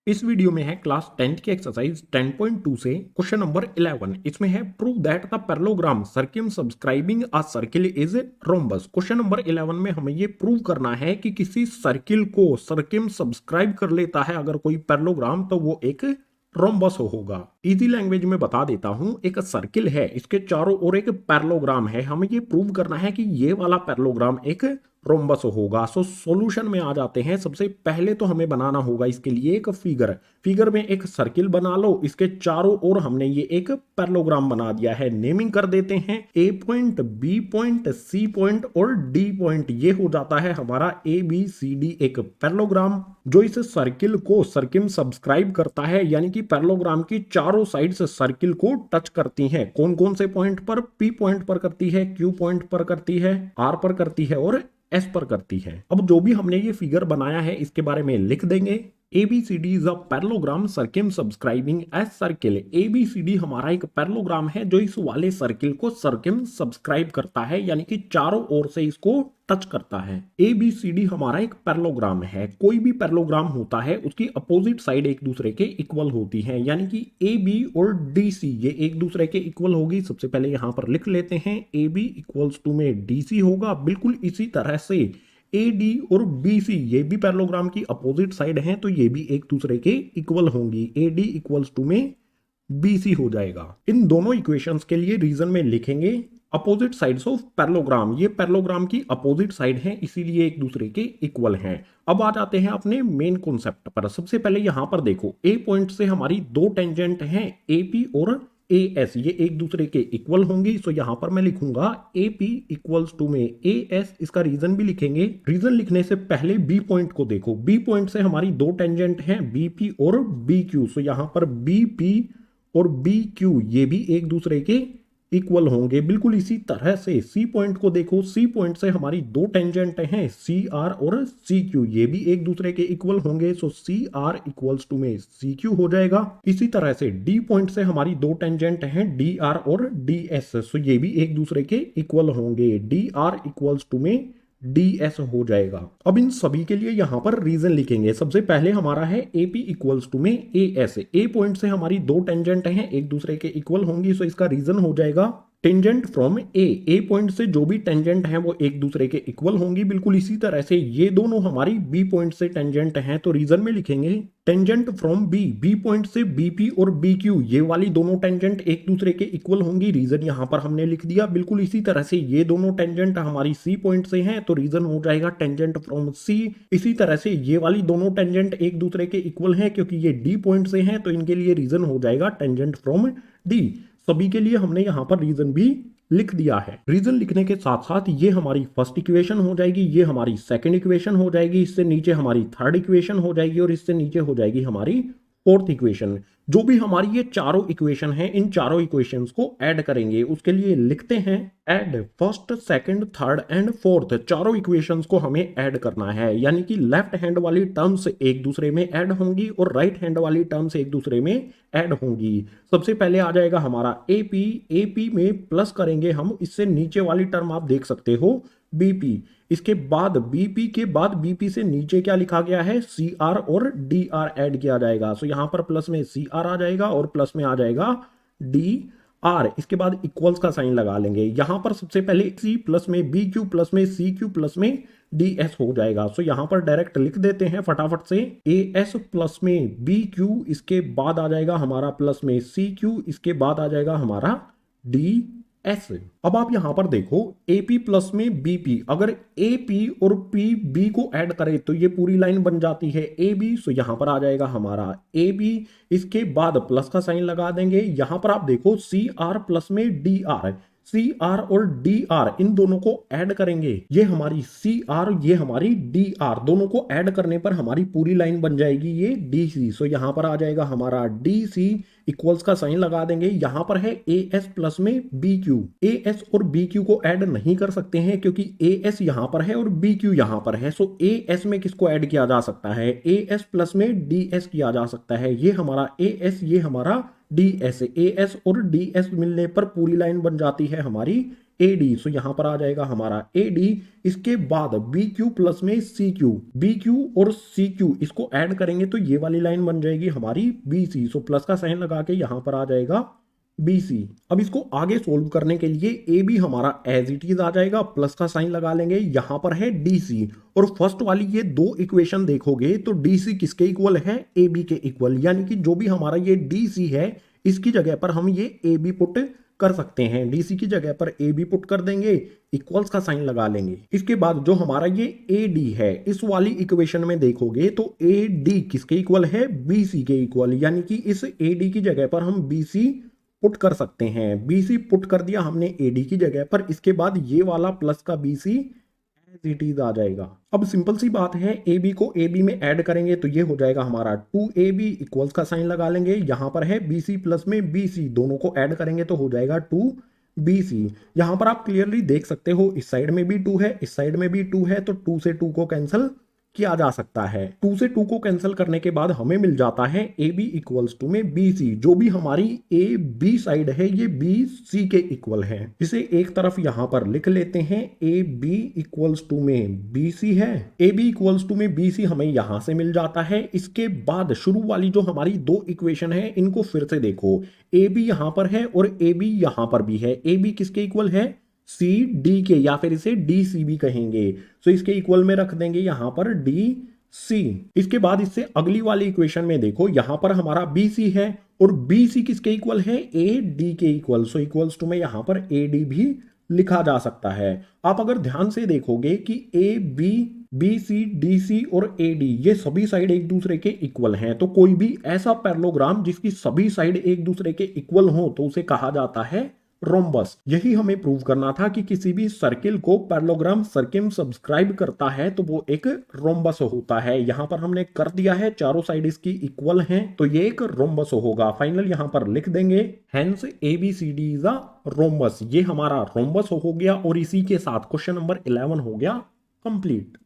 इस वीडियो में है क्लास 10th की एक्सरसाइज 10.2 से क्वेश्चन नंबर 11। इसमें है prove that the parallelogram circumscribing a circle is rhombus. Question number 11 में हमें ये प्रूव करना है कि किसी सर्किल को सर्किम सब्सक्राइब कर लेता है अगर कोई पैरेललोग्राम, तो वो एक रोम्बस होगा। इजी लैंग्वेज में बता देता हूं, एक सर्किल है, इसके चारों ओर एक पैरेललोग्राम है, हमें ये प्रूव करना है कि ये वाला पैरेललोग्राम एक रोम्बस होगा। सो सॉल्यूशन में आ जाते हैं। सबसे पहले तो हमें बनाना होगा इसके लिए एक फिगर में एक सर्किल बना लो, इसके चारों ओर हमने ये एक पैरेललोग्राम बना दिया है। नेमिंग कर देते हैं A point, B point, C point और डी पॉइंट। ये हो जाता है हमारा ए बी सी डी एक पैरेललोग्राम जो इस सर्किल को सर्किम सब्सक्राइब करता है, यानी कि पैरेललोग्राम की चारों साइड से सर्किल को टच करती हैं। कौन कौन से पॉइंट पर? पी पॉइंट पर करती है, क्यू पॉइंट पर करती है, आर पर करती है और एस पर करती है। अब जो भी हमने ये फिगर बनाया है इसके बारे में लिख देंगे। ABCD is a parallelogram circumscribing as circle. ABCD हमारा एक पैरेललोग्राम है जो इस वाले सर्किल को सर्किम सब्सक्राइब करता है, यानी कि चारों ओर से इसको टच करता है। ABCD हमारा एक पैरेललोग्राम है। कोई भी पैरेललोग्राम होता है उसकी अपोजिट साइड एक दूसरे के इक्वल होती है, यानी कि AB और DC ये एक दूसरे के इक्वल होगी। सबसे पहले यहां पर लिख लेते हैं AB इक्वल्स टू में DC होगा। बिल्कुल इसी तरह से AD और BC ये भी पैरेललोग्राम की अपोजिट साइड हैं, तो ये भी एक दूसरे के इक्वल होंगी। AD इक्वल्स टू में BC हो जाएगा। इन दोनों इक्वेशंस के लिए रीजन में लिखेंगे अपोजिट साइड्स ऑफ पैरेललोग्राम। ये पैरेललोग्राम की अपोजिट साइड हैं, इसीलिए एक दूसरे के इक्वल हैं। अब आ जाते हैं अपने मेन कॉन्सेप्ट पर। सबसे पहले यहां पर देखो, ए पॉइंट से हमारी दो टेंजेंट हैं AP और AS, ये एक दूसरे के इक्वल होंगी। सो यहां पर मैं लिखूंगा AP इक्वल्स टू में AS। इसका रीजन भी लिखेंगे। रीजन लिखने से पहले B पॉइंट को देखो। B पॉइंट से हमारी दो टेंजेंट हैं BP और BQ। सो यहां पर BP और BQ ये भी एक दूसरे के इक्वल होंगे। बिल्कुल इसी तरह से C पॉइंट को देखो। C पॉइंट से हमारी दो टेंजेंट हैं CR और CQ, ये भी एक दूसरे के इक्वल होंगे। सो CR इक्वल्स टू में CQ हो जाएगा। इसी तरह से D पॉइंट से हमारी दो टेंजेंट हैं DR और DS, सो ये भी एक दूसरे के इक्वल होंगे। DR इक्वल्स टू में DS हो जाएगा। अब इन सभी के लिए यहां पर रीजन लिखेंगे। सबसे पहले हमारा है AP इक्वल्स टू में AS। A पॉइंट से हमारी दो टेंजेंट हैं, एक दूसरे के इक्वल होंगी। सो इसका रीजन हो जाएगा टेंजेंट फ्रॉम A पॉइंट से जो भी टेंजेंट हैं वो एक दूसरे के इक्वल होंगी। बिल्कुल इसी तरह से ये दोनों हमारी B पॉइंट से टेंजेंट हैं, तो रीजन में लिखेंगे टेंजेंट फ्रॉम B पॉइंट से BP और BQ ये वाली दोनों टेंजेंट एक दूसरे के इक्वल होंगी। रीजन यहां पर हमने लिख दिया। बिल्कुल इसी तरह से ये दोनों टेंजेंट हमारी C पॉइंट से हैं, तो रीजन हो जाएगा टेंजेंट फ्रॉम C। इसी तरह से ये वाली दोनों टेंजेंट एक दूसरे के इक्वल हैं, क्योंकि ये D पॉइंट से हैं, तो इनके लिए रीजन हो जाएगा टेंजेंट फ्रॉम D। सभी के लिए हमने यहां पर रीजन भी लिख दिया है। रीजन लिखने के साथ साथ ये हमारी फर्स्ट इक्वेशन हो जाएगी, ये हमारी सेकंड इक्वेशन हो जाएगी, इससे नीचे हमारी थर्ड इक्वेशन हो जाएगी और इससे नीचे हो जाएगी हमारी फोर्थ इक्वेशन। जो भी हमारी ये चारों इक्वेशन हैं, इन चारों इक्वेशंस को ऐड करेंगे। उसके लिए लिखते हैं add first, second, third and fourth. चारों इक्वेशंस को हमें ऐड करना है, यानी कि लेफ्ट हैंड वाली टर्म्स एक दूसरे में ऐड होंगी और राइट हैंड वाली टर्म्स एक दूसरे में ऐड होंगी। सबसे पहले आ जाएगा हमारा AP में प्लस करेंगे हम, इससे नीचे वाली टर्म आप देख सकते हो BP। इसके बाद BP के बाद BP से नीचे क्या लिखा गया है? CR और DR ऐड किया जाएगा। सो यहां पर प्लस में CR आ जाएगा और प्लस में आ जाएगा DR। इसके बाद इक्वल्स का साइन लगा लेंगे। यहां पर सबसे पहले C प्लस में BQ प्लस में CQ प्लस में DS हो जाएगा। सो यहां पर डायरेक्ट लिख देते हैं फटाफट से AS प्लस में BQ, इसके बाद आ जाएगा हमारा प्लस में CQ, इसके बाद आ जाएगा हमारा DS। अब आप यहां पर देखो AP प्लस में BP, अगर AP और PB को ऐड करें तो ये पूरी लाइन बन जाती है AB। सो यहां पर आ जाएगा हमारा AB, इसके बाद प्लस का साइन लगा देंगे। यहां पर आप देखो CR प्लस में DR, CR और DR इन दोनों को ऐड करेंगे। ये हमारी CR, ये हमारी DR, दोनों को ऐड करने पर हमारी पूरी लाइन बन जाएगी ये DC। सो यहां पर आ जाएगा हमारा DC, इक्वल्स का साइन लगा देंगे। यहां पर है AS प्लस में BQ। AS और BQ को ऐड नहीं कर सकते हैं क्योंकि AS यहां पर है और BQ यहां पर है। सो AS में किसको ऐड किया जा सकता है? AS प्लस में DS किया जा सकता है। ये हमारा AS, ये हमारा DS। AS और DS मिलने पर पूरी लाइन बन जाती है हमारी ए डी, सो यहां पर आ जाएगा हमारा ए डी। इसके बाद बी क्यू प्लस में सी क्यू, बी क्यू और सी क्यू इसको ऐड करेंगे तो ये वाली लाइन बन जाएगी हमारी बी सी। सो प्लस का साइन लगा के यहां पर आ जाएगा बी सी। अब इसको आगे सोल्व करने के लिए ए बी हमारा एज इट इज आ जाएगा, प्लस का साइन लगा लेंगे, यहां पर है डी सी। और फर्स्ट वाली ये दो इक्वेशन देखोगे तो डी सी किसके इक्वल है, ए बी के इक्वल, यानी कि जो भी हमारा ये डी सी है इसकी जगह पर हम ये ए बी पुट कर सकते हैं। डीसी की जगह पर ए बी पुट कर देंगे, इक्वल्स का साइन लगा लेंगे। इसके बाद जो हमारा ये ए डी है इस वाली इक्वेशन में देखोगे तो ए डी किसके इक्वल है, बी सी के इक्वल, यानी कि इस ए डी की जगह पर हम बी सी पुट कर सकते हैं। बी सी पुट कर दिया हमने ए डी की जगह पर। इसके बाद ये वाला प्लस का B C as it is आ जाएगा। अब सिंपल सी बात है, ए बी को ए बी में ऐड करेंगे तो ये हो जाएगा हमारा 2ab, इक्वल्स का साइन लगा लेंगे, यहां पर है बी सी प्लस में बी सी, दोनों को ऐड करेंगे तो हो जाएगा 2bc। यहां पर आप क्लियरली देख सकते हो इस साइड में भी 2 है, इस साइड में भी 2 है, तो 2 से 2 को कैंसिल किया जा सकता है। 2 से 2 को कैंसिल करने के बाद हमें मिल जाता है ए बी इक्वल्स टू में बी सी। जो भी हमारी ए बी साइड है ये बी सी के इक्वल है। इसे एक तरफ यहां पर लिख लेते हैं, ए बी इक्वल्स टू में बी सी है, ए बी इक्वल्स टू में बी सी हमें यहां से मिल जाता है। इसके बाद शुरू वाली जो हमारी दो इक्वेशन है इनको फिर से देखो, ए बी यहां पर है और ए बी यहां पर भी है। ए बी किसके इक्वल है, सी डी के, या फिर इसे डी सी भी कहेंगे। सो इसके इक्वल में रख देंगे यहां पर डी सी। इसके बाद इससे अगली वाली इक्वेशन में देखो, यहां पर हमारा बी सी है और बी सी किसके इक्वल है, ए डी के इक्वल। सो इक्वल्स टू में यहां पर ए डी भी लिखा जा सकता है। आप अगर ध्यान से देखोगे कि A B, B C, D C और ए डी ये सभी साइड एक दूसरे के इक्वल हैं, तो कोई भी ऐसा पैरेललोग्राम जिसकी सभी साइड एक दूसरे के इक्वल हो तो उसे कहा जाता है रोम्बस। यही हमें प्रूव करना था कि किसी भी सर्किल को पैरेललोग्राम सर्किम सब्सक्राइब करता है तो वो एक रोम्बस होता है। यहां पर हमने कर दिया है, चारों साइड इसकी इक्वल हैं तो ये एक रोम्बस होगा। फाइनल यहां पर लिख देंगे, hence ABCD is a rhombus. ये हमारा रोम्बस हो गया और इसी के साथ क्वेश्चन नंबर 11 हो गया कंप्लीट।